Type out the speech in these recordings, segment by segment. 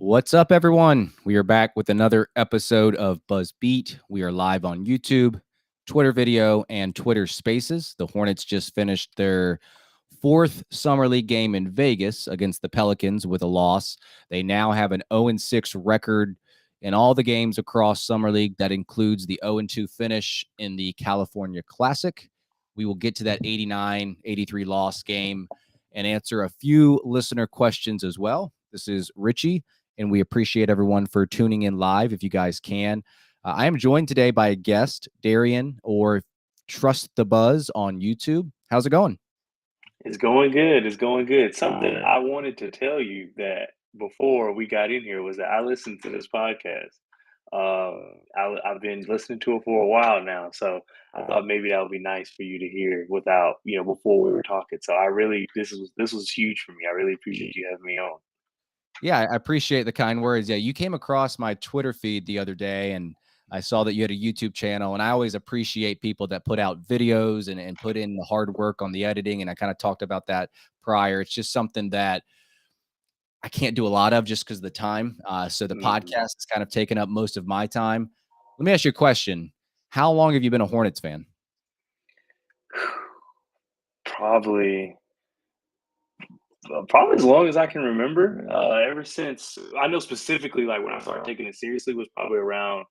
What's up, everyone? We are back with another episode of Buzz Beat. We are live on YouTube, Twitter video, and Twitter Spaces. The Hornets just finished their fourth Summer League game in Vegas against the Pelicans with a loss. They now have an 0-6 record in all the games across Summer League. That includes the 0-2 finish in the California Classic. We will get to that 89-83 loss game and answer a few listener questions as well. This is Richie, and we appreciate everyone for tuning in live if you guys can. I am joined today by a guest, Darian, or Trust the Buzz on YouTube. How's it going? It's going good. It's going good. Something I wanted to tell you that before we got in here was that I listened to this podcast. I've been listening to it for a while now, so I thought maybe that would be nice for you to hear without, before we were talking. So I really, this was huge for me. I really appreciate you having me on. Yeah, I appreciate the kind words. Yeah, you came across my Twitter feed the other day, and I saw that you had a YouTube channel, and I always appreciate people that put out videos and put in the hard work on the editing. And I kind of talked about that prior. It's just something that I can't do a lot of just because of the time. So the podcast Mhm. has kind of taken up most of my time. Let me ask you a question. How long have you been a Hornets fan? Probably, probably as long as I can remember. Ever since I know specifically, like when I started taking it seriously, was probably around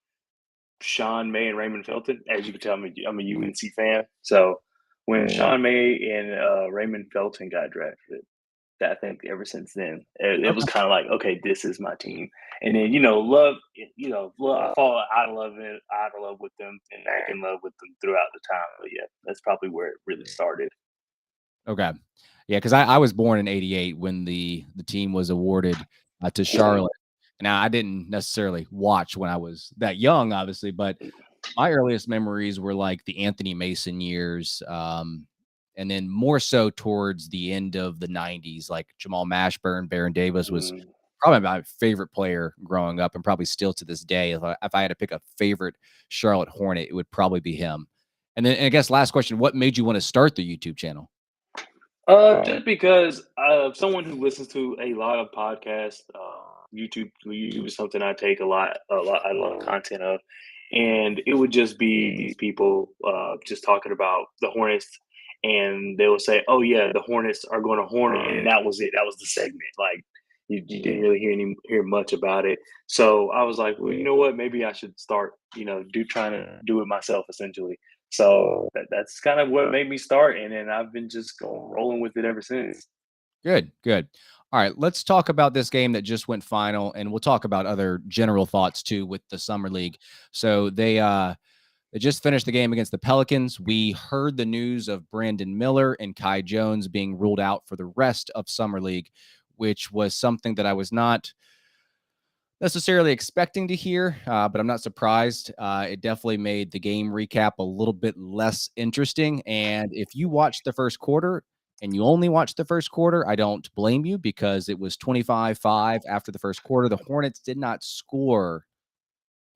Sean May and Raymond Felton. As you can tell, I'm a UNC fan. So when Sean May and Raymond Felton got drafted, I think ever since then, it was Okay. kind of like, okay, this is my team. And then love, love. I fall out of love with them, and back in love with them throughout the time. But yeah, that's probably where it really started. Okay. Yeah, because I was born in '88 when the team was awarded to Charlotte. Now, I didn't necessarily watch when I was that young, obviously, but my earliest memories were like the Anthony Mason years, and then more so towards the end of the '90s, like Jamal Mashburn, Baron Davis was Mm. probably my favorite player growing up, and probably still to this day. If I had to pick a favorite Charlotte Hornet, it would probably be him. And I guess last question: what made you want to start the YouTube channel? Just because someone who listens to a lot of podcasts, YouTube is something I take a lot of content of, and it would just be these people just talking about the Hornets, and they will say, "Oh yeah, the Hornets are going to Hornet," and that was it. That was the segment. Like you didn't really hear much about it. So I was like, well, you know what? Maybe I should start, trying to do it myself, essentially. So that's kind of what made me start, and then I've been just going rolling with it ever since. Good, good. All right, let's talk about this game that just went final, and we'll talk about other general thoughts too with the summer league. So they just finished the game against the Pelicans. We heard the news of Brandon Miller and Kai Jones being ruled out for the rest of summer league, which was something that I was not necessarily expecting to hear, but I'm not surprised. It definitely made the game recap a little bit less interesting. And if you watched the first quarter and you only watched the first quarter, I don't blame you because it was 25-5 after the first quarter. The Hornets did not score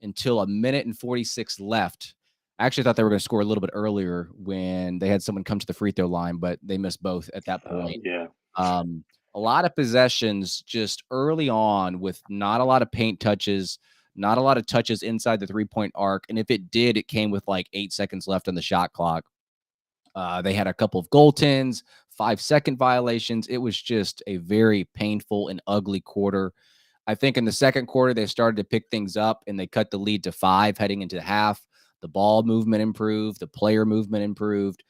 until a minute and 46 left. I actually thought they were going to score a little bit earlier when they had someone come to the free throw line, but they missed both at that point. Yeah. Um, a lot of possessions just early on with not a lot of paint touches, not a lot of touches inside the 3-point arc. And if it did, it came with like 8 seconds left on the shot clock. They had a couple of goaltends, 5-second violations. It was just a very painful and ugly quarter. I think in the second quarter, they started to pick things up and they cut the lead to 5 heading into the half. The ball movement improved, the player movement improved.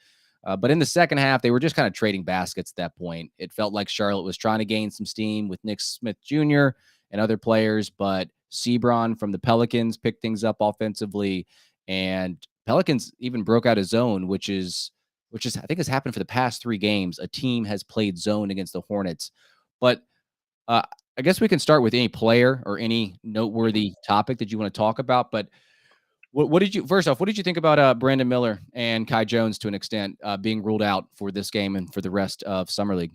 But in the second half, they were just kind of trading baskets at that point. It felt like Charlotte was trying to gain some steam with Nick Smith Jr. and other players, but Sebron from the Pelicans picked things up offensively, and Pelicans even broke out a zone, which is I think has happened for the past 3 games. A team has played zone against the Hornets, but uh, I guess we can start with any player or any noteworthy topic that you want to talk about. But what did you first off? What did you think about Brandon Miller and Kai Jones to an extent being ruled out for this game and for the rest of summer league?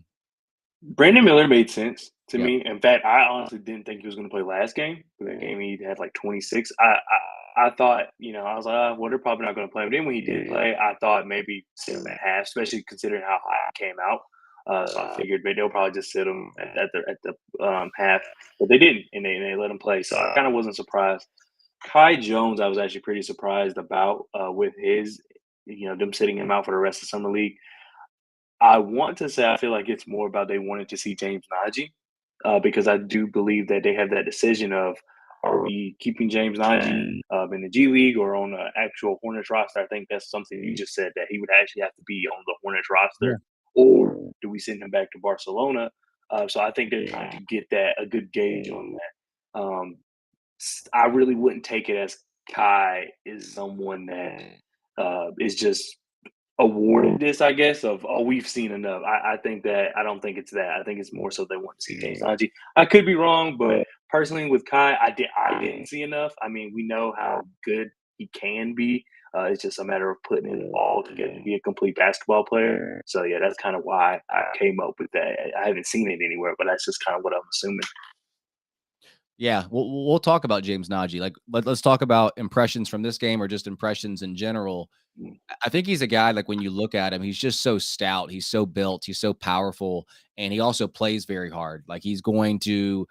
Brandon Miller made sense to Yep. me. In fact, I honestly didn't think he was going to play last game. That game he had like 26. I thought, I was like, well, they're probably not going to play. But then when he did play, I thought maybe sit him at half, especially considering how high he came out. So I figured they'll probably just sit him at the half, but they didn't, and they let him play. So I kind of wasn't surprised. Kai Jones, I was actually pretty surprised about with his, them sitting him out for the rest of summer league. I want to say I feel like it's more about they wanted to see James Nagy, because I do believe that they have that decision of, are we keeping James Nagy in the G League or on the actual Hornets roster? I think that's something you just said, that he would actually have to be on the Hornets Yeah. roster, or do we send him back to Barcelona? So I think they're trying to get that a good gauge on that. I really wouldn't take it as Kai is someone that is just awarded this, I guess, of, oh, we've seen enough. I think that I don't think it's that. I think it's more so they want to see James Nagy. I could be wrong, but personally with Kai, I didn't see enough. I mean, we know how good he can be. It's just a matter of putting it all together to be a complete basketball player. So yeah, that's kind of why I came up with that. I haven't seen it anywhere, but that's just kind of what I'm assuming. Yeah, we'll talk about James Nagy. Like, let's talk about impressions from this game or just impressions in general. I think he's a guy, like, when you look at him, he's just so stout. He's so built. He's so powerful, and he also plays very hard. Like, he's going to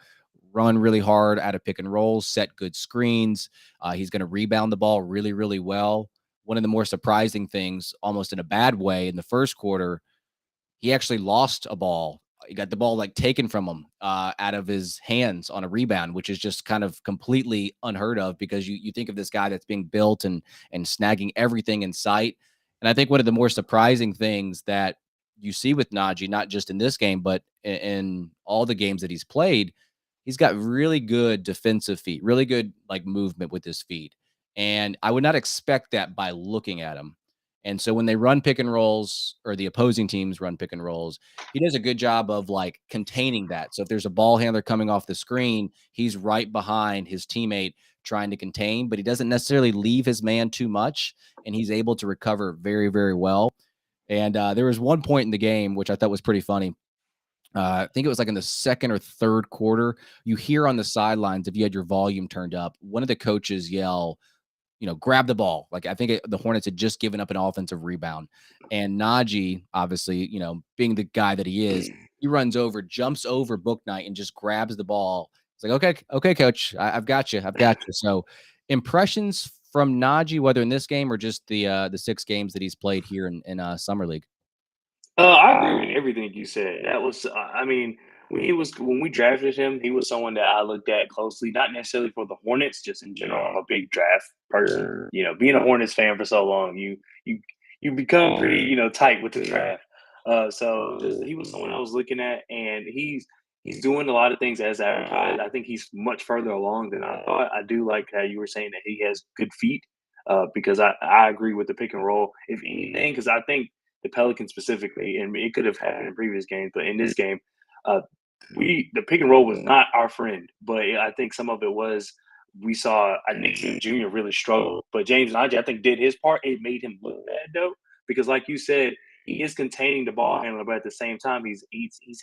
run really hard out of pick and rolls, set good screens. He's going to rebound the ball really, really well. One of the more surprising things, almost in a bad way, in the first quarter, he actually lost a ball. He got the ball like taken from him out of his hands on a rebound, which is just kind of completely unheard of, because you think of this guy that's being built and snagging everything in sight. And I think one of the more surprising things that you see with Najee, not just in this game, but in all the games that he's played, he's got really good defensive feet, really good like movement with his feet. And I would not expect that by looking at him. And so when they run pick and rolls, or the opposing teams run pick and rolls, he does a good job of like containing that. So if there's a ball handler coming off the screen, he's right behind his teammate trying to contain, but he doesn't necessarily leave his man too much, and he's able to recover very, very well. And there was one point in the game which I thought was pretty funny. I think it was like in the second or third quarter. You hear on the sidelines, if you had your volume turned up, one of the coaches yell, grab the ball. Like, I think the Hornets had just given up an offensive rebound, and Najee, obviously, being the guy that he is, he runs over, jumps over Book Knight, and just grabs the ball. It's like, okay, okay, coach, I've got you, I've got you. So, impressions from Najee, whether in this game or just the 6 games that he's played here in summer league. I agree with everything you said. That was, I mean, when we drafted him, he was someone that I looked at closely, not necessarily for the Hornets, just in general. I'm a big draft person. Being a Hornets fan for so long, you you become pretty, tight with the draft. He was someone I was looking at, and he's doing a lot of things as advertised. I think he's much further along than I thought. I do like how you were saying that he has good feet, because I agree with the pick and roll. If anything, because I think the Pelicans specifically, and it could have happened in previous games, but in this game, uh, the pick and roll was not our friend. But I think some of it was, we saw Nick Smith Jr. really struggle, but James Najee, I think, did his part. It made him look bad though, because like you said, he is containing the ball handler, but at the same time, he's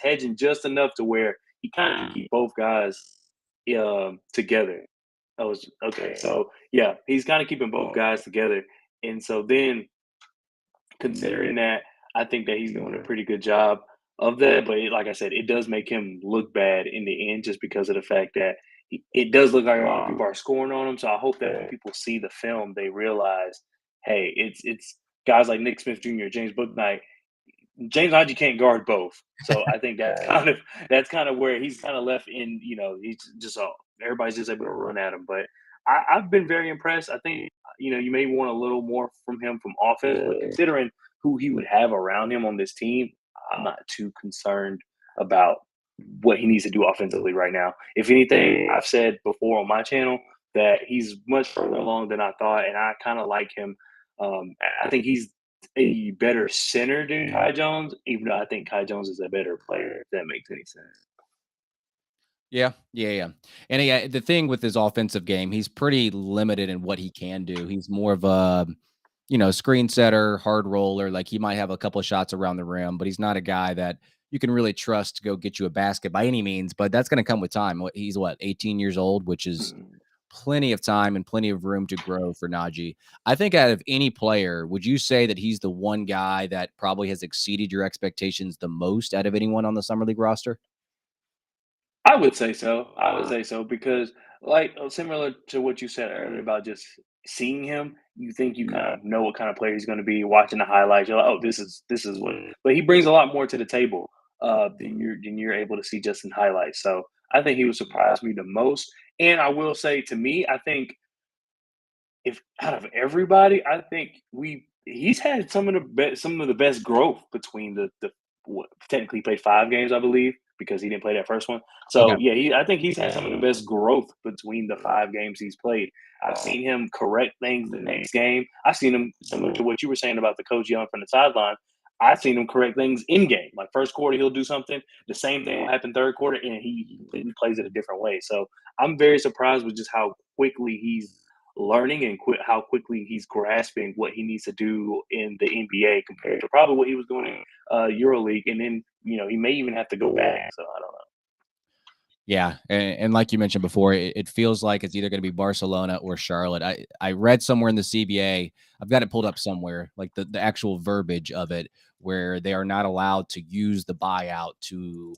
hedging just enough to where he kind of can keep both guys together. I was okay, so yeah, he's kind of keeping both guys together, and so then, considering that, I think that he's doing a pretty good job of that. But like I said, it does make him look bad in the end, just because of the fact that it does look like a lot of people are scoring on him. So I hope that when people see the film, they realize, hey, it's guys like Nick Smith Jr., James Booknight. James Hodge can't guard both. So I think that's kind of where he's kind of left in. He's just everybody's just able to run at him. But I've been very impressed. I think you may want a little more from him from offense, but considering who he would have around him on this team, I'm not too concerned about what he needs to do offensively right now. If anything, I've said before on my channel that he's much further along than I thought, and I kind of like him. I think he's a better center than Kai Jones, even though I think Kai Jones is a better player, if that makes any sense. Yeah, yeah, yeah. And yeah, the thing with his offensive game, he's pretty limited in what he can do. He's more of a, screen setter, hard roller. Like, he might have a couple of shots around the rim, but he's not a guy that you can really trust to go get you a basket by any means. But that's going to come with time. He's what, 18 years old, which is Mhm. plenty of time and plenty of room to grow for Najee. I think out of any player, would you say that he's the one guy that probably has exceeded your expectations the most out of anyone on the summer league roster? I would say so. I would say so because, like, similar to what you said earlier about just seeing him, you think you kind of know what kind of player he's going to be. Watching the highlights, you're like, "Oh, this is what." But he brings a lot more to the table than you're able to see just in highlights. So I think he would surprise me the most. And I will say, to me, I think if out of everybody, I think he's had some of the best growth between the what, technically played 5 games, I believe, because he didn't play that first one. Okay. So yeah, I think he's had some of the best growth between the 5 games he's played. I've seen him correct things the next game. I've seen him similar to what you were saying about the coach yelling from the sideline. I've seen him correct things in game. Like first quarter, he'll do something. The same thing will happen third quarter, and he completely plays it a different way. So I'm very surprised with just how quickly he's learning and how quickly he's grasping what he needs to do in the NBA compared to probably what he was doing in EuroLeague, and then he may even have to go back. So I don't know. Yeah, and like you mentioned before, it feels like it's either going to be Barcelona or Charlotte. I read somewhere in the CBA, I've got it pulled up somewhere, like the actual verbiage of it, where they are not allowed to use the buyout to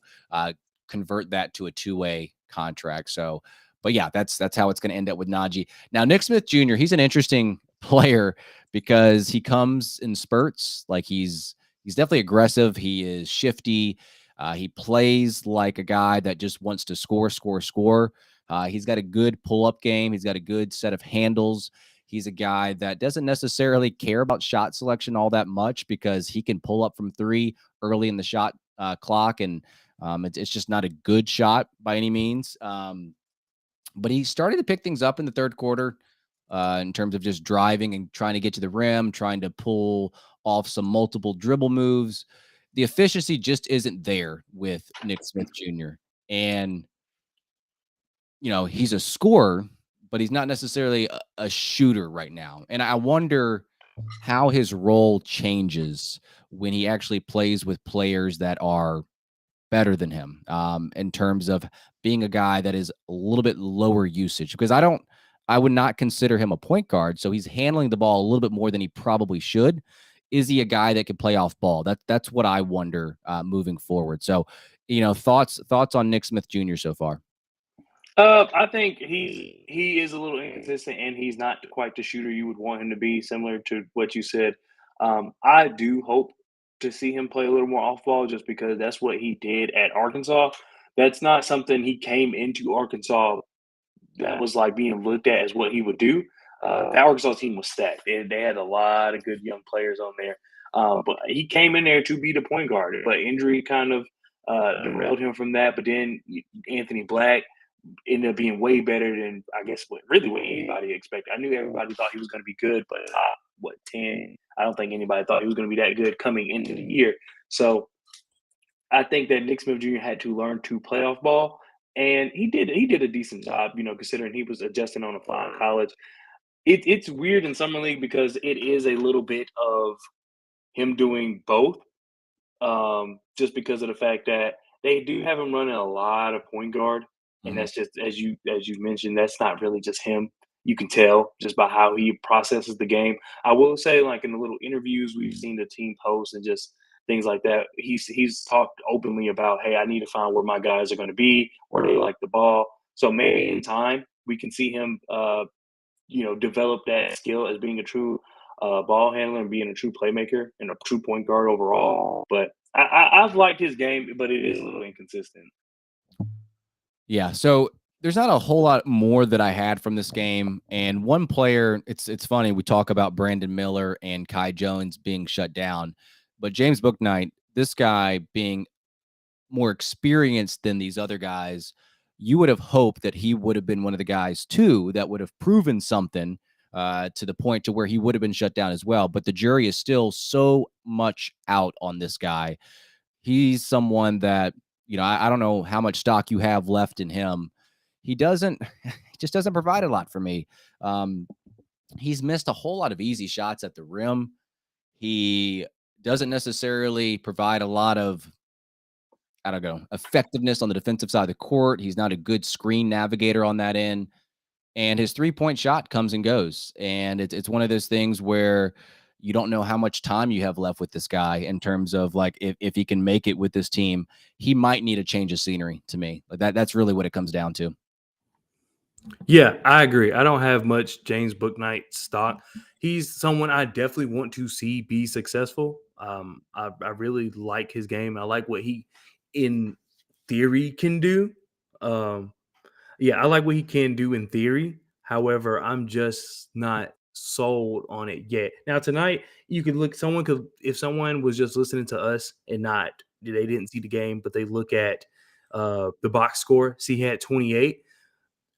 convert that to a two-way contract. So, but yeah, that's how it's going to end up with Najee. Now, Nick Smith Jr., he's an interesting player because he comes in spurts. Like he's definitely aggressive. He is shifty. He plays like a guy that just wants to score, score, score. He's got a good pull-up game. He's got a good set of handles. He's a guy that doesn't necessarily care about shot selection all that much because he can pull up from three early in the shot clock, and it's just not a good shot by any means. But he started to pick things up in the third quarter in terms of just driving and trying to get to the rim, trying to pull off some multiple dribble moves. The efficiency just isn't there with Nick Smith Jr. And, he's a scorer, but he's not necessarily a shooter right now. And I wonder how his role changes when he actually plays with players that are better than him in terms of being a guy that is a little bit lower usage because I would not consider him a point guard. So he's handling the ball a little bit more than he probably should. Is he a guy that can play off ball? That's what I wonder moving forward. So, thoughts on Nick Smith Jr. so far? I think he is a little inconsistent, and he's not quite the shooter you would want him to be. Similar to what you said, I do hope to see him play a little more off ball, just because that's what he did at Arkansas. That's not something he came into Arkansas that was like being looked at as what he would do. The Arkansas team was stacked. They had a lot of good young players on there, but he came in there to be the point guard. But injury kind of derailed him from that. But then Anthony Black ended up being way better than I guess what anybody expected. I knew everybody thought he was going to be good, but what 10? I don't think anybody thought he was going to be that good coming into the year. So I think that Nick Smith Jr. had to learn to play off ball, and he did a decent job, considering he was adjusting on the fly in college. It's weird in summer league because it is a little bit of him doing both, just because of the fact that they do have him running a lot of point guard, and Mhm. that's just as you mentioned, that's not really just him. You can tell just by how he processes the game. I will say, like in the little interviews we've seen the team post and just things like that, he's talked openly about, hey, I need to find where my guys are going to be, where they like the ball. So maybe in time we can see him, develop that skill as being a true ball handler and being a true playmaker and a true point guard overall. But I've liked his game, but it is a little inconsistent. Yeah. So there's not a whole lot more that I had from this game. And one player, it's funny, we talk about Brandon Miller and Kai Jones being shut down, but James Booknight, this guy being more experienced than these other guys, you would have hoped that he would have been one of the guys too that would have proven something to the point to where he would have been shut down as well. But the jury is still so much out on this guy. He's someone that, I don't know how much stock you have left in him. He doesn't, he just doesn't provide a lot for me. Um, he's missed a whole lot of easy shots at the rim. He doesn't necessarily provide a lot of, I don't know, effectiveness on the defensive side of the court. He's not a good screen navigator on that end. and his 3-point shot comes and goes. And it's one of those things where you don't know how much time you have left with this guy in terms of like if he can make it with this team, he might need a change of scenery to me. Like that's really what it comes down to. Yeah, I agree. I don't have much James Bouknight stock. He's someone I definitely want to see be successful. I really like his game. I like what he, in theory, can do. Um, yeah, I like what he can do in theory. However, I'm just not sold on it yet. Now tonight, you could look. Someone could, if someone was just listening to us and not, they didn't see the game, but they look at the box score. See, he had 28.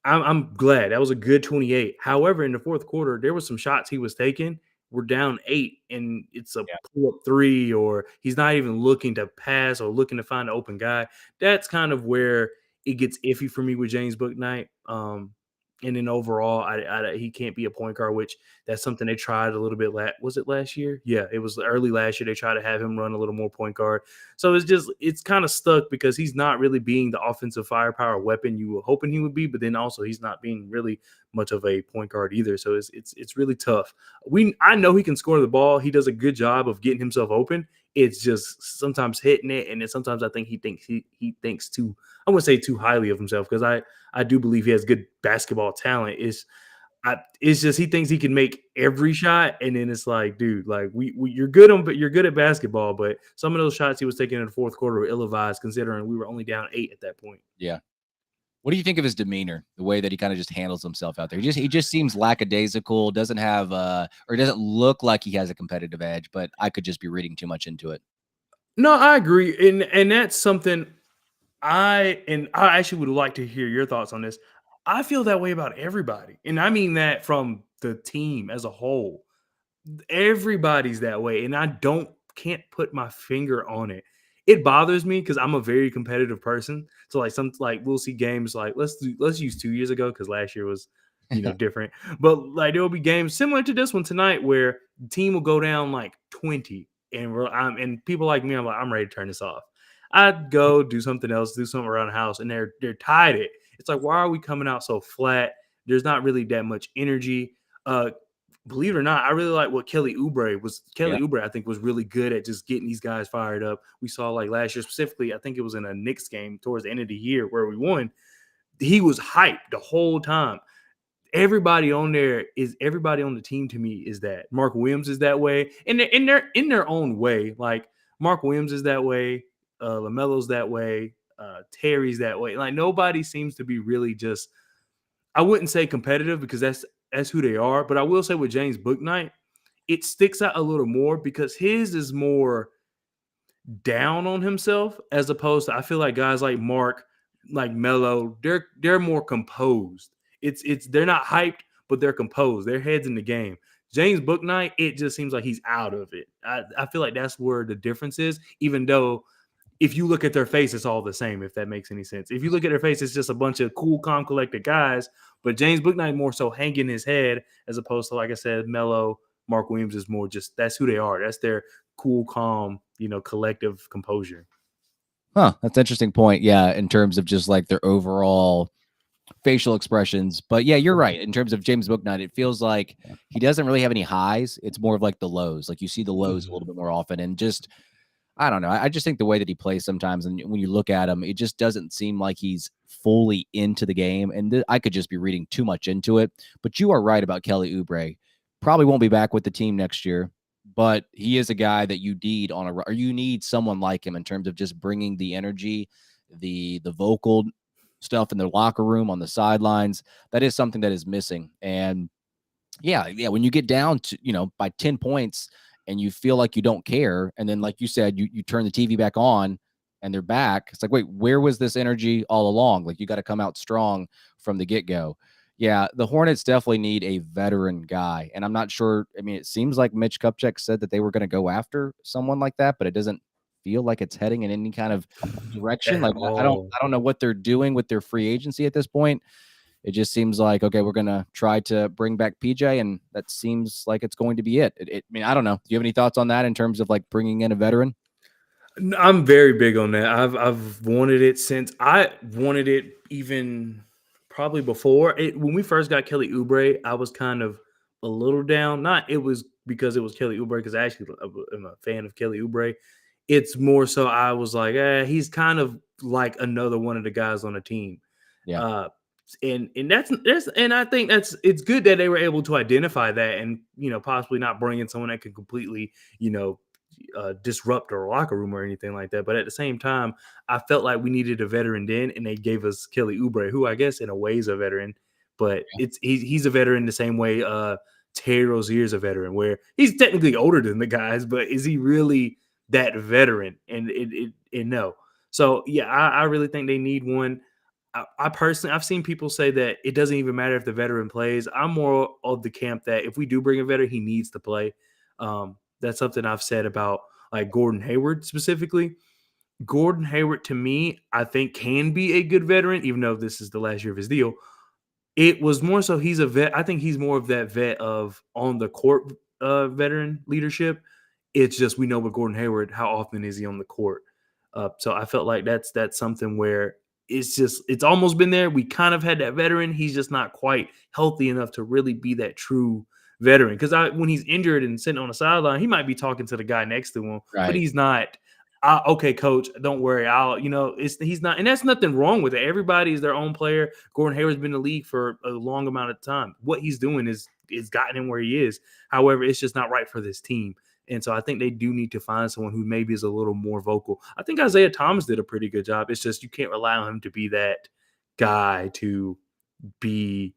I'm glad that was a good 28. However, in the fourth quarter, there was some shots he was taking. We're down 8, and it's a pull up 3, or he's not even looking to pass or looking to find an open guy. That's kind of where it gets iffy for me with James Bouknight. And then overall, he can't be a point guard, which that's something they tried a little bit. Was it last year? Yeah, it was early last year. They tried to have him run a little more point guard. So it's kind of stuck because he's not really being the offensive firepower weapon you were hoping he would be, but then also he's not being really much of a point guard either. So it's really tough. I know he can score the ball. He does a good job of getting himself open. It's just sometimes hitting it, and then sometimes I think he thinks too. I wouldn't say too highly of himself because I do believe he has good basketball talent. It's just he thinks he can make every shot, and then it's like, dude, like you're good on, but you're good at basketball. But some of those shots he was taking in the fourth quarter were ill-advised, considering we were only down 8 at that point. Yeah. What do you think of his demeanor, the way that he kind of just handles himself out there? He just seems lackadaisical, doesn't have or doesn't look like he has a competitive edge, but I could just be reading too much into it. No, I agree. And that's something I actually would like to hear your thoughts on this. I feel that way about everybody. And I mean that from the team as a whole. Everybody's that way, and I can't put my finger on it. It bothers me because I'm a very competitive person. So like we'll see games like let's use 2 years ago because last year was different. But like there will be games similar to this one tonight where the team will go down like 20, and people like me, I'm ready to turn this off. I'd go do something else, do something around the house, and they're tied it. It's like, why are we coming out so flat? There's not really that much energy. Believe it or not, I really like what Kelly Oubre was. Oubre, I think, was really good at just getting these guys fired up. We saw like last year specifically, I think it was in a Knicks game towards the end of the year where we won. He was hyped the whole time. Everybody on the team to me is that. Mark Williams is that way. And in their own way. Like Mark Williams is that way. LaMelo's that way. Terry's that way. Like nobody seems to be really just, I wouldn't say competitive because that's who they are. But I will say with James Bouknight, it sticks out a little more because his is more down on himself as opposed to, I feel like guys like Mark, like Melo, they're more composed. They're not hyped, but they're composed. Their heads in the game. James Bouknight, it just seems like he's out of it. I feel like that's where the difference is, even though if you look at their face, it's all the same, if that makes any sense. If you look at their face, it's just a bunch of cool, calm, collected guys. But James Bouknight more so hanging his head as opposed to, like I said, Melo, Mark Williams is more just that's who they are. That's their cool, calm, collective composure. Huh. That's an interesting point. Yeah. In terms of just like their overall facial expressions. But yeah, you're right. In terms of James Bouknight, it feels like he doesn't really have any highs. It's more of like the lows. Like you see the lows a little bit more often. And just, I don't know. I just think the way that he plays sometimes, and when you look at him, it just doesn't seem like he's fully into the game. And I could just be reading too much into it. But you are right about Kelly Oubre. Probably won't be back with the team next year, but he is a guy that you need or you need someone like him in terms of just bringing the energy, the vocal stuff in the locker room, on the sidelines. That is something that is missing. And yeah, when you get down to, by 10 points and you feel like you don't care, and then like you said, you turn the TV back on and they're back, it's like, wait, where was this energy all along? Like you got to come out strong from the get-go. Yeah, the Hornets definitely need a veteran guy. And I'm not sure. I mean, it seems like Mitch Kupchak said that they were going to go after someone like that, but it doesn't feel like it's heading in any kind of direction. Like I don't know what they're doing with their free agency at this point. It just seems like, okay, we're going to try to bring back PJ, and that seems like it's going to be it. I mean, I don't know. Do you have any thoughts on that in terms of like bringing in a veteran? I'm very big on that. I've wanted it since I wanted it even probably before when we first got Kelly Oubre, I was kind of a little down. Not it was because it was Kelly Oubre, because I actually am a fan of Kelly Oubre. It's more so I was like, he's kind of like another one of the guys on the team. Yeah. And that's and I think it's good that they were able to identify that, and possibly not bring in someone that could completely disrupt our locker room or anything like that. But at the same time, I felt like we needed a veteran then, and they gave us Kelly Oubre, who I guess in a way is a veteran, but he's a veteran the same way Terry Rozier is a veteran, where he's technically older than the guys, but is he really that veteran? And no. So yeah, I really think they need one. I personally, I've seen people say that it doesn't even matter if the veteran plays. I'm more of the camp that if we do bring a veteran, he needs to play. That's something I've said about like Gordon Hayward specifically. Gordon Hayward, to me, I think can be a good veteran, even though this is the last year of his deal. It was more so he's a vet. I think he's more of that vet of on the court veteran leadership. It's just we know with Gordon Hayward, how often is he on the court? So I felt like that's something where it's almost been there. We kind of had that veteran. He's just not quite healthy enough to really be that true veteran. Because when he's injured and sitting on the sideline, he might be talking to the guy next to him, but he's not. Okay, coach, don't worry. He's not, and that's nothing wrong with it. Everybody is their own player. Gordon Hayward's been in the league for a long amount of time. What he's doing is gotten him where he is. However, it's just not right for this team. And so I think they do need to find someone who maybe is a little more vocal. I think Isaiah Thomas did a pretty good job. It's just you can't rely on him to be that guy to be,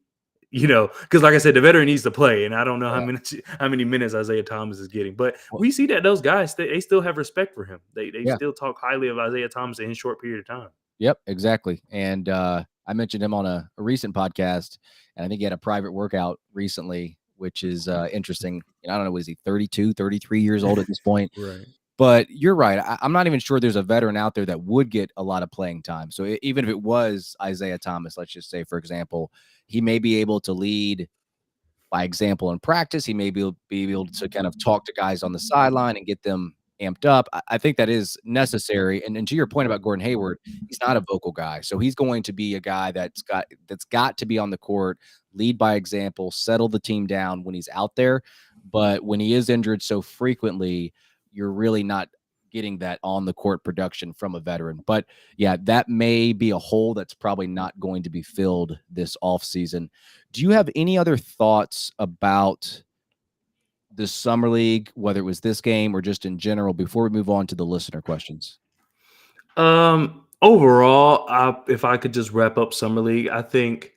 because like I said, the veteran needs to play. And I don't know how many minutes Isaiah Thomas is getting. But we see that those guys, they still have respect for him. They still talk highly of Isaiah Thomas in his short period of time. Yep, exactly. And I mentioned him on a recent podcast, and I think he had a private workout recently, which is interesting. I don't know, is he 32, 33 years old at this point? Right. But you're right. I'm not even sure there's a veteran out there that would get a lot of playing time. So even if it was Isaiah Thomas, let's just say, for example, he may be able to lead by example in practice. He may be able to kind of talk to guys on the sideline and get them amped up. I think that is necessary. And to your point about Gordon Hayward, he's not a vocal guy. So he's going to be a guy that's got to be on the court, lead by example, settle the team down when he's out there. But when he is injured so frequently, you're really not getting that on the court production from a veteran. But yeah, that may be a hole that's probably not going to be filled this offseason. Do you have any other thoughts about the summer league, whether it was this game or just in general, before we move on to the listener questions? Overall, if I could just wrap up summer league, I think,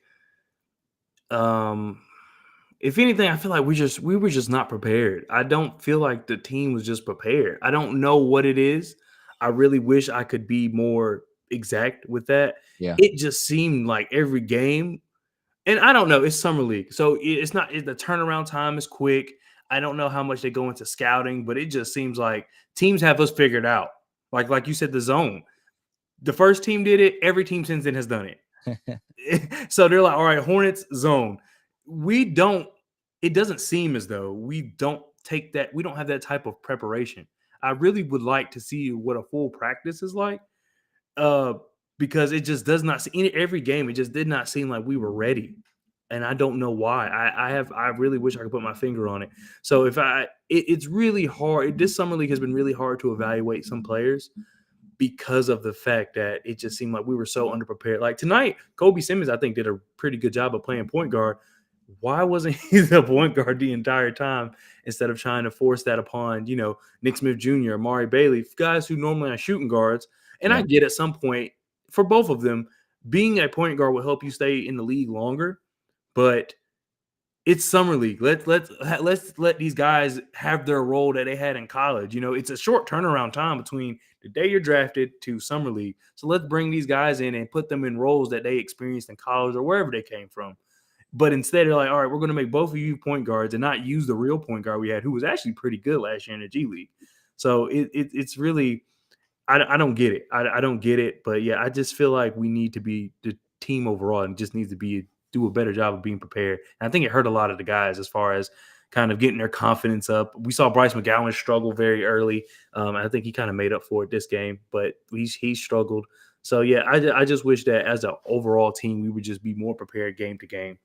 if anything, I feel like we were just not prepared. I don't feel like the team was just prepared. I don't know what it is. I really wish I could be more exact with that. Yeah. It just seemed like every game, and I don't know, it's summer league. So it's not, the turnaround time is quick. I don't know how much they go into scouting, but it just seems like teams have us figured out. Like you said, the zone. The first team did it. Every team since then has done it. So they're like, all right, Hornets zone. It doesn't seem as though we don't have that type of preparation. I really would like to see what a full practice is like, because it just does not see every game. It just did not seem like we were ready. And I don't know why. I really wish I could put my finger on it. So it's really hard. This summer league has been really hard to evaluate some players because of the fact that it just seemed like we were so underprepared. Like tonight, Kobe Simmons, I think, did a pretty good job of playing point guard. Why wasn't he the point guard the entire time instead of trying to force that upon, Nick Smith Jr., Amari Bailey, guys who normally are shooting guards? And I get at some point, for both of them, being a point guard will help you stay in the league longer. But it's summer league. Let's let these guys have their role that they had in college. It's a short turnaround time between the day you're drafted to summer league. So let's bring these guys in and put them in roles that they experienced in college or wherever they came from. But instead, they're like, all right, we're going to make both of you point guards and not use the real point guard we had, who was actually pretty good last year in the G League. So it's really, I don't get it. I don't get it. But yeah, I just feel like we need to be the team overall and just needs to do a better job of being prepared. And I think it hurt a lot of the guys as far as kind of getting their confidence up. We saw Bryce McGowan struggle very early. I think he kind of made up for it this game, but he struggled. So yeah, I just wish that as an overall team we would just be more prepared game to game.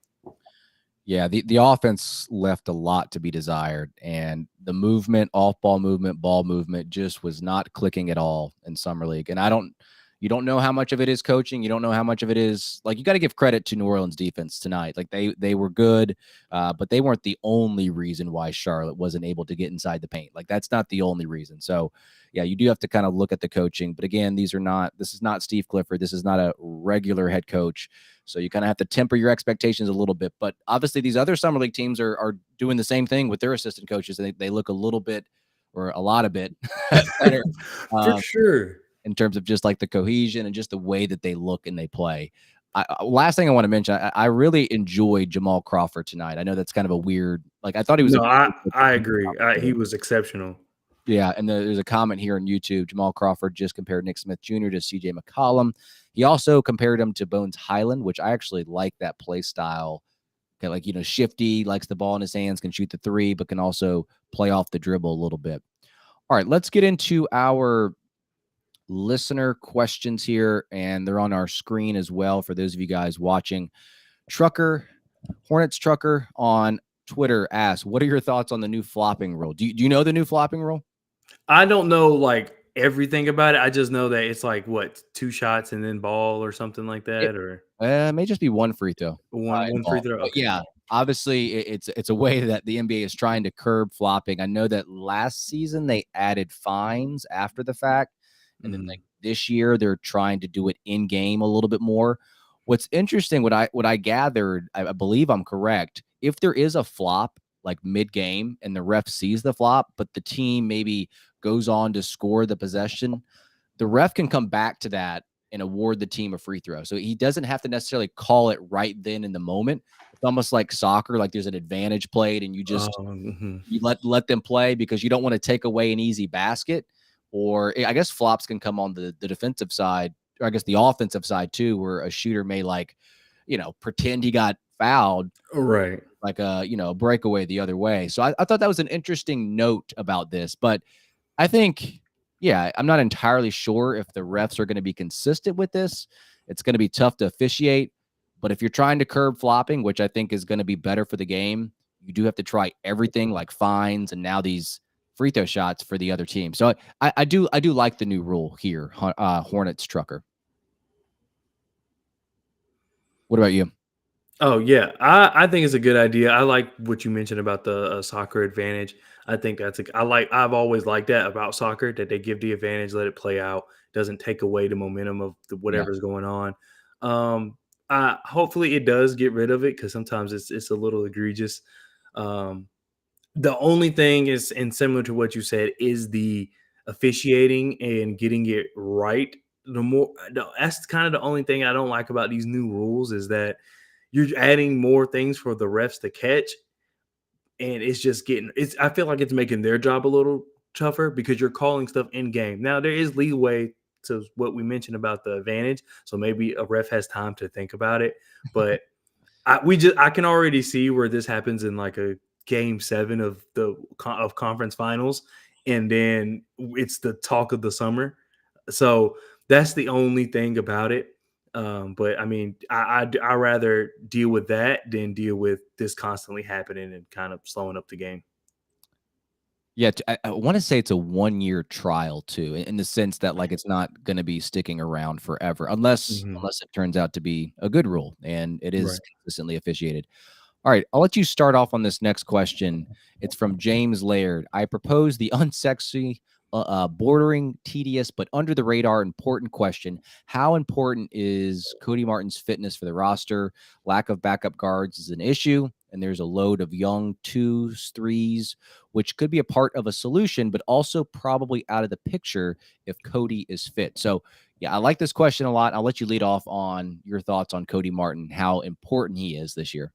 Yeah, the offense left a lot to be desired, and the movement, off ball movement just was not clicking at all in summer league. And you don't know how much of it is coaching. You don't know how much of it is like you got to give credit to New Orleans defense tonight. Like they were good, but they weren't the only reason why Charlotte wasn't able to get inside the paint. Like that's not the only reason. So yeah, you do have to kind of look at the coaching. But again, this is not Steve Clifford. This is not a regular head coach. So you kind of have to temper your expectations a little bit. But obviously, these other summer league teams are doing the same thing with their assistant coaches. They look a little bit or a lot of bit better For sure. in terms of just like the cohesion and just the way that they look and they play. Last thing I want to mention, I really enjoyed Jamal Crawford tonight. I know that's kind of a weird, like I thought he was. No, I agree. He was exceptional. Yeah, and there's a comment here on YouTube. Jamal Crawford just compared Nick Smith Jr. to C.J. McCollum. He also compared him to Bones Highland, which I actually like that play style. Okay, like, shifty, likes the ball in his hands, can shoot the three, but can also play off the dribble a little bit. All right, let's get into our listener questions here, and they're on our screen as well for those of you guys watching. Hornets Trucker on Twitter asks, what are your thoughts on the new flopping rule? Do you know the new flopping rule? I don't know like everything about it. I just know that it's like what 2 shots and then ball or something like that, or It may just be one free throw. one free throw. Okay. Yeah, obviously it's a way that the NBA is trying to curb flopping. I know that last season they added fines after the fact, and then like this year they're trying to do it in game a little bit more. What's interesting, what I gathered, I believe I'm correct. If there is a flop like mid game and the ref sees the flop, but the team maybe goes on to score the possession, the ref can come back to that and award the team a free throw. So he doesn't have to necessarily call it right then in the moment. It's almost like soccer, like there's an advantage played and you just you let them play because you don't want to take away an easy basket. Or I guess flops can come on the defensive side, or I guess the offensive side too, where a shooter may pretend he got fouled. Right. Like a breakaway the other way. So I thought that was an interesting note about this. But I think, yeah, I'm not entirely sure if the refs are going to be consistent with this. It's going to be tough to officiate. But if you're trying to curb flopping, which I think is going to be better for the game, you do have to try everything like fines and now these free throw shots for the other team. So I do like the new rule here, Hornets Trucker. What about you? Oh yeah, I think it's a good idea. I like what you mentioned about the soccer advantage. I think I've always liked that about soccer, that they give the advantage, let it play out, doesn't take away the momentum of whatever's going on. Hopefully it does get rid of it because sometimes it's a little egregious. The only thing is, and similar to what you said, is the officiating and getting it right. That's kind of the only thing I don't like about these new rules is that you're adding more things for the refs to catch, and it's just I feel like it's making their job a little tougher because you're calling stuff in game. Now there is leeway to what we mentioned about the advantage, so maybe a ref has time to think about it. But I can already see where this happens in like a game 7 of conference finals, and then it's the talk of the summer. So that's the only thing about it. But I mean, I rather deal with that than deal with this constantly happening and kind of slowing up the game. Yeah, I want to say it's a 1-year trial too, in the sense that like it's not going to be sticking around forever, unless it turns out to be a good rule and it is consistently officiated. All right, I'll let you start off on this next question. It's from James Laird. I propose the unsexy, bordering tedious, but under the radar important question. How important is Cody Martin's fitness for the roster? Lack of backup guards is an issue, and there's a load of young 2s, 3s, which could be a part of a solution, but also probably out of the picture if Cody is fit. So, yeah, I like this question a lot. I'll let you lead off on your thoughts on Cody Martin, how important he is this year.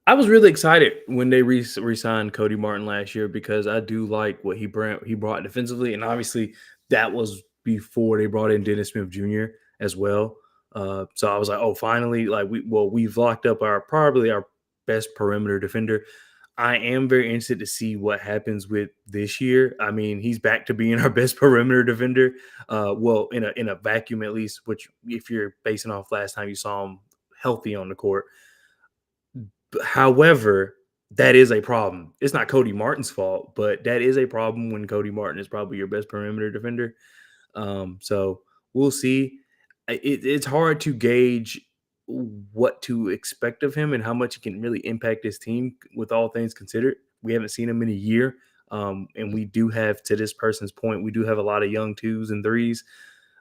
I was really excited when they re-signed Cody Martin last year because I do like what he brought defensively, and obviously that was before they brought in Dennis Smith Jr. as well. So I was like, oh, finally, like we've locked up probably our best perimeter defender. I am very interested to see what happens with this year. I mean, he's back to being our best perimeter defender. Well, in a vacuum at least, which if you're basing off last time you saw him healthy on the court. However, that is a problem. It's not Cody Martin's fault, but that is a problem when Cody Martin is probably your best perimeter defender. So we'll see. It's hard to gauge what to expect of him and how much he can really impact his team with all things considered. We haven't seen him in a year. And we do have, to this person's point, we do have a lot of young twos and threes.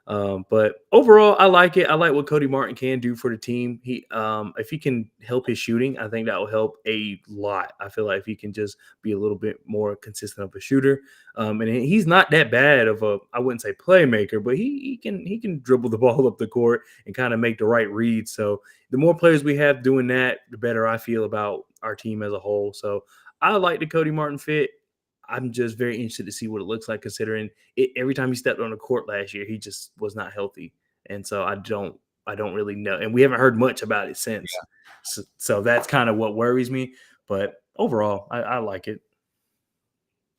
But overall, I like it. I like what Cody Martin can do for the team. If he can help his shooting, I think that will help a lot. I feel like if he can just be a little bit more consistent of a shooter, and he's not that bad of a, I wouldn't say playmaker, but he can dribble the ball up the court and kind of make the right reads. So the more players we have doing that, the better I feel about our team as a whole. So I like the Cody Martin fit. I'm just very interested to see what it looks like, considering every time he stepped on the court last year, he just was not healthy, and so I don't really know, and we haven't heard much about it since. So that's kind of what worries me. But overall, I like it.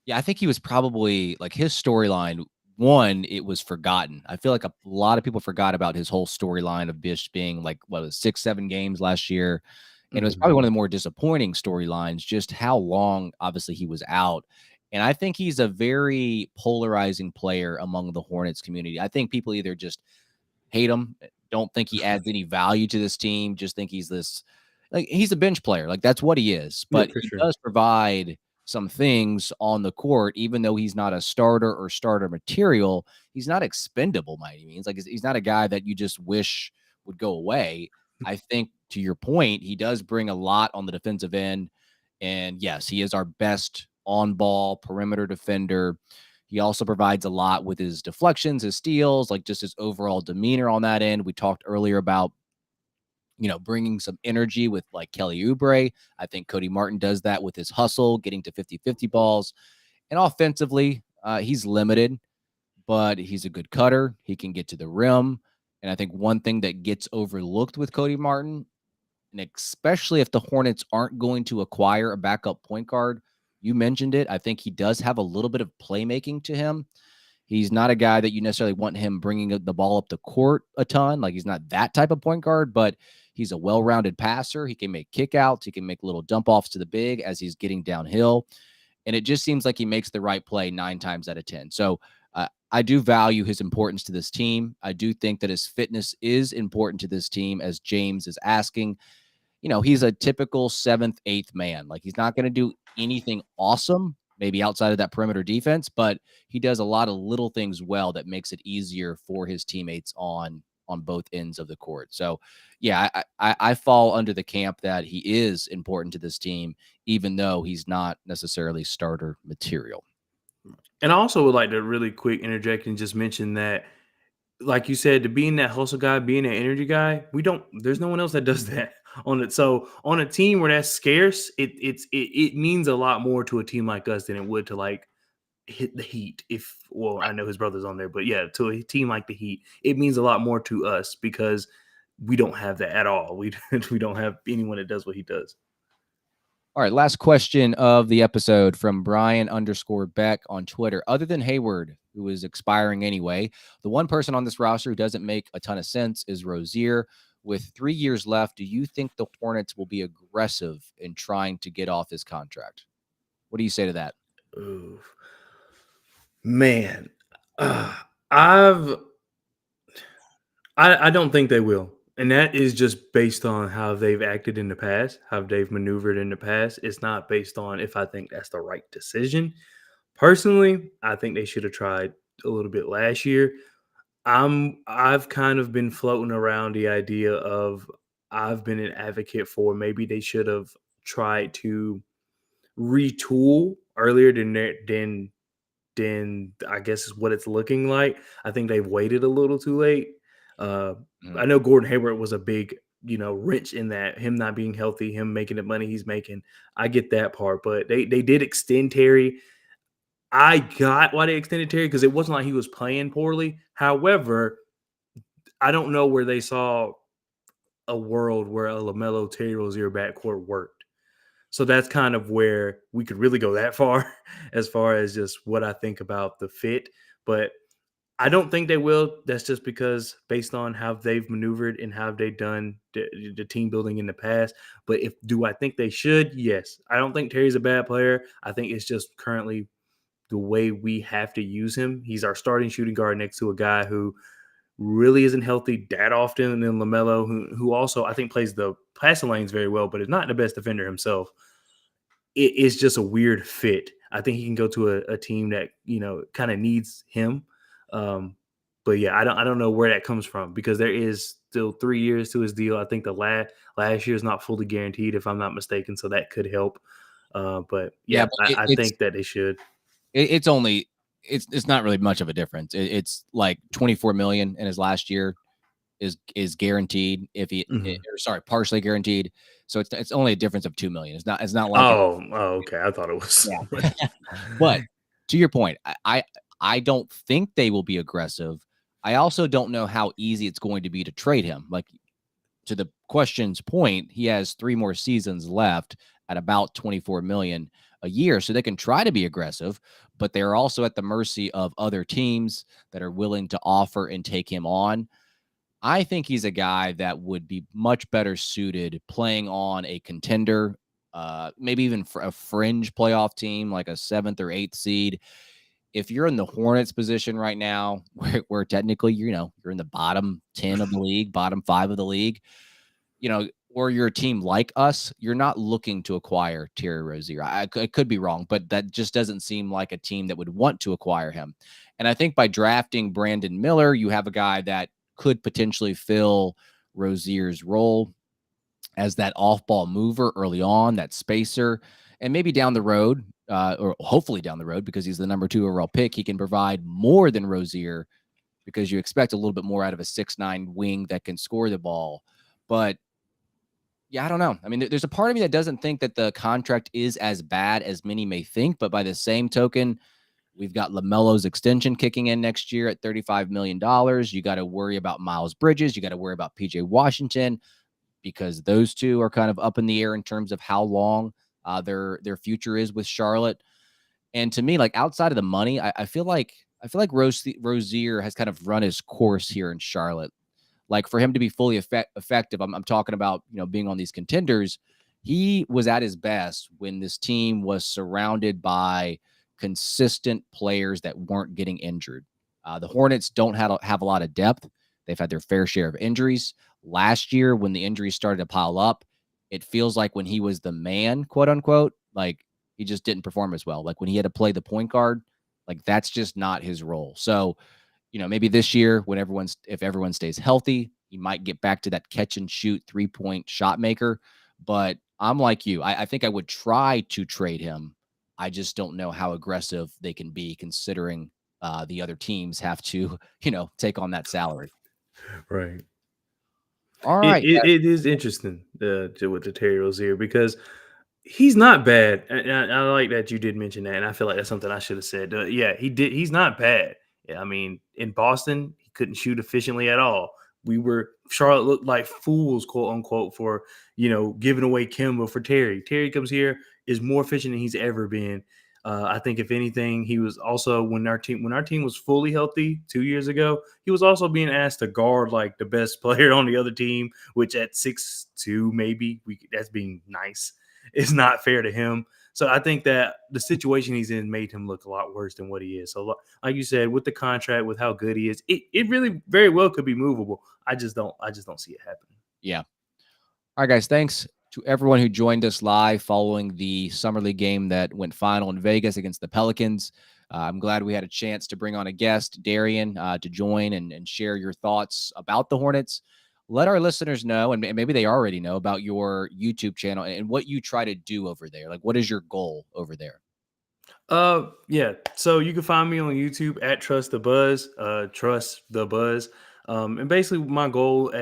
Yeah, I think he was probably like his storyline. One, it was forgotten. I feel like a lot of people forgot about his whole storyline of Bish being like what was 6-7 games last year. And it was probably one of the more disappointing storylines, just how long, obviously, he was out. And I think he's a very polarizing player among the Hornets community. I think people either just hate him, don't think he adds any value to this team, just think he's this, like, he's a bench player. Like, that's what he is. But he does provide some things on the court, even though he's not a starter or starter material. He's not expendable by any means. Like, he's not a guy that you just wish would go away. I think, to your point, he does bring a lot on the defensive end. And yes, he is our best on ball perimeter defender. He also provides a lot with his deflections, his steals, like just his overall demeanor on that end. We talked earlier about, bringing some energy with like Kelly Oubre. I think Cody Martin does that with his hustle, getting to 50-50 balls. And offensively, he's limited, but he's a good cutter. He can get to the rim. And I think one thing that gets overlooked with Cody Martin, and especially if the Hornets aren't going to acquire a backup point guard, you mentioned it, I think he does have a little bit of playmaking to him. He's not a guy that you necessarily want him bringing the ball up the court a ton. Like, he's not that type of point guard, but he's a well-rounded passer. He can make kickouts. He can make little dump-offs to the big as he's getting downhill. And it just seems like he makes the right play 9 times out of 10. So I do value his importance to this team. I do think that his fitness is important to this team, as James is asking. He's a typical 7th, 8th man. Like, he's not going to do anything awesome, maybe outside of that perimeter defense, but he does a lot of little things well that makes it easier for his teammates on both ends of the court. So, yeah, I fall under the camp that he is important to this team, even though he's not necessarily starter material. And I also would like to really quick interject and just mention that, like you said, to being that hustle guy, being that energy guy, there's no one else that does that on it. So on a team where that's scarce, it means a lot more to a team like us than it would to like hit the Heat. I know his brother's on there, but yeah, to a team like the Heat, it means a lot more to us because we don't have that at all. We don't have anyone that does what he does. All right, last question of the episode from Brian_Beck on Twitter. Other than Hayward, who is expiring anyway, the one person on this roster who doesn't make a ton of sense is Rozier. With 3 years left, do you think the Hornets will be aggressive in trying to get off his contract? What do you say to that? Ooh. Man, I don't think they will. And that is just based on how they've acted in the past, how they've maneuvered in the past. It's not based on if I think that's the right decision. Personally, I think they should have tried a little bit last year. I've kind of been floating around the idea of, I've been an advocate for maybe they should have tried to retool earlier than I guess is what it's looking like. I think they've waited a little too late. I know Gordon Hayward was a big, wrench in that, him not being healthy, him making the money he's making. I get that part, but they did extend Terry. I got why they extended Terry, because it wasn't like he was playing poorly. However, I don't know where they saw a world where a LaMelo Terry Rozier backcourt worked. So that's kind of where we could really go that far as just what I think about the fit. But I don't think they will. That's just because based on how they've maneuvered and how they've done the team building in the past. But do I think they should? Yes. I don't think Terry's a bad player. I think it's just currently the way we have to use him. He's our starting shooting guard next to a guy who really isn't healthy that often, and then LaMelo, who also I think plays the passing lanes very well, but is not the best defender himself. It's just a weird fit. I think he can go to a team that kind of needs him. But yeah, I don't know where that comes from because there is still 3 years to his deal. I think the last year is not fully guaranteed, if I'm not mistaken, so that could help. But yeah, but I think that they should. It's only it's not really much of a difference. It's like 24 million in his last year is guaranteed if he partially guaranteed. So it's only a difference of 2 million. It's not like okay. I thought it was. Yeah. But to your point, I don't think they will be aggressive. I also don't know how easy it's going to be to trade him. Like, to the question's point, he has 3 more seasons left at about 24 million a year. So they can try to be aggressive, but they're also at the mercy of other teams that are willing to offer and take him on. I think he's a guy that would be much better suited playing on a contender, maybe even for a fringe playoff team, like a 7th or 8th seed. If you're in the Hornets position right now, where technically, you're in the bottom 10 of the league, bottom 5 of the league, or you're a team like us, you're not looking to acquire Terry Rozier. I could be wrong, but that just doesn't seem like a team that would want to acquire him. And I think by drafting Brandon Miller, you have a guy that could potentially fill Rozier's role as that off-ball mover early on, that spacer, and maybe down the road, or hopefully down the road, because he's the number 2 overall pick, he can provide more than Rozier because you expect a little bit more out of a 6'9" wing that can score the ball. But yeah, I don't know. I mean, there's a part of me that doesn't think that the contract is as bad as many may think, but by the same token, we've got LaMelo's extension kicking in next year at $35 million. You got to worry about Miles Bridges. You got to worry about PJ Washington, because those two are kind of up in the air in terms of how long their future is with Charlotte. And to me, like, outside of the money, I feel like Rozier has kind of run his course here in Charlotte. Like, for him to be fully effective, I'm talking about, being on these contenders. He was at his best when this team was surrounded by consistent players that weren't getting injured. The Hornets don't have a lot of depth. They've had their fair share of injuries. Last year, when the injuries started to pile up, it feels like when he was the man, quote unquote, like, he just didn't perform as well. Like, when he had to play the point guard, like, that's just not his role. So, maybe this year, if everyone stays healthy, he might get back to that catch and shoot 3-point shot maker. But I'm like you. I think I would try to trade him. I just don't know how aggressive they can be, considering the other teams have to, take on that salary. Right. All right. It is interesting with the Terry Rozier because he's not bad. And I like that you did mention that, and I feel like that's something I should have said. Yeah, he did. He's not bad. I mean, in Boston, he couldn't shoot efficiently at all. Charlotte looked like fools, quote unquote, for giving away Kemba for Terry. Terry comes here, is more efficient than he's ever been. I think if anything, he was also when our team was fully healthy 2 years ago, he was also being asked to guard like the best player on the other team, which at 6'2", maybe that's being nice. It's not fair to him. So I think that the situation he's in made him look a lot worse than what he is. So like you said, with the contract, with how good he is, it really very well could be movable. I just don't see it happening. Yeah. All right, guys. Thanks to everyone who joined us live following the Summer League game that went final in Vegas against the Pelicans. I'm glad we had a chance to bring on a guest, Darian, to join and share your thoughts about the Hornets. Let our listeners know, and maybe they already know, about your YouTube channel and what you try to do over there. Like, what is your goal over there? Yeah. So you can find me on YouTube at Trust the Buzz. And basically my goal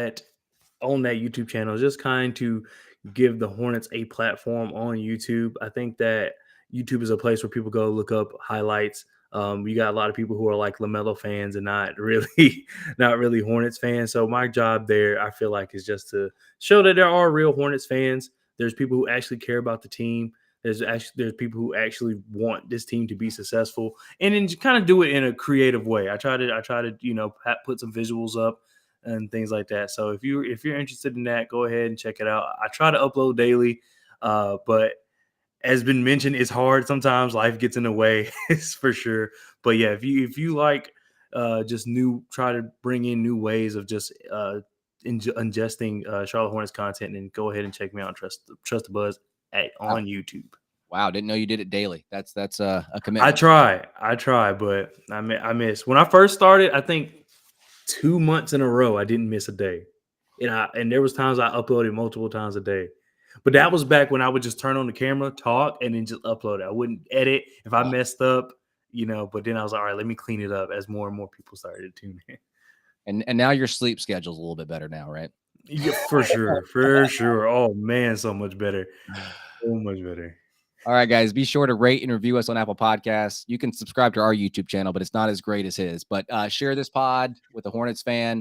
on that YouTube channel is just kind to give the Hornets a platform on YouTube. I think that YouTube is a place where people go look up highlights. You got a lot of people who are like LaMelo fans and not really Hornets fans. So my job there, I feel like, is just to show that there are real Hornets fans There's people who actually care about the team. There's people who actually want this team to be successful, and then kind of do it in a creative way. I try to put some visuals up and things like that. So if you're interested in that, go ahead and check it out. I try to upload daily, but as been mentioned, it's hard sometimes. Life gets in the way, it's for sure. But yeah, if you like try to bring in new ways of just ingesting Charlotte Hornets content, and go ahead and check me out on Trust the Buzz on YouTube. Wow, didn't know you did it daily. That's a commitment. I try, but I miss. When I first started, I think 2 months in a row I didn't miss a day, and there was times I uploaded multiple times a day. But that was back when I would just turn on the camera, talk, and then just upload it. I wouldn't edit if I messed up, but then I was like, all right, let me clean it up as more and more people started to tune in. And now your sleep schedule's a little bit better now, right? Yeah, for sure. For sure. Oh man, so much better. So much better. All right, guys, be sure to rate and review us on Apple Podcasts. You can subscribe to our YouTube channel, but it's not as great as his. But share this pod with a Hornets fan.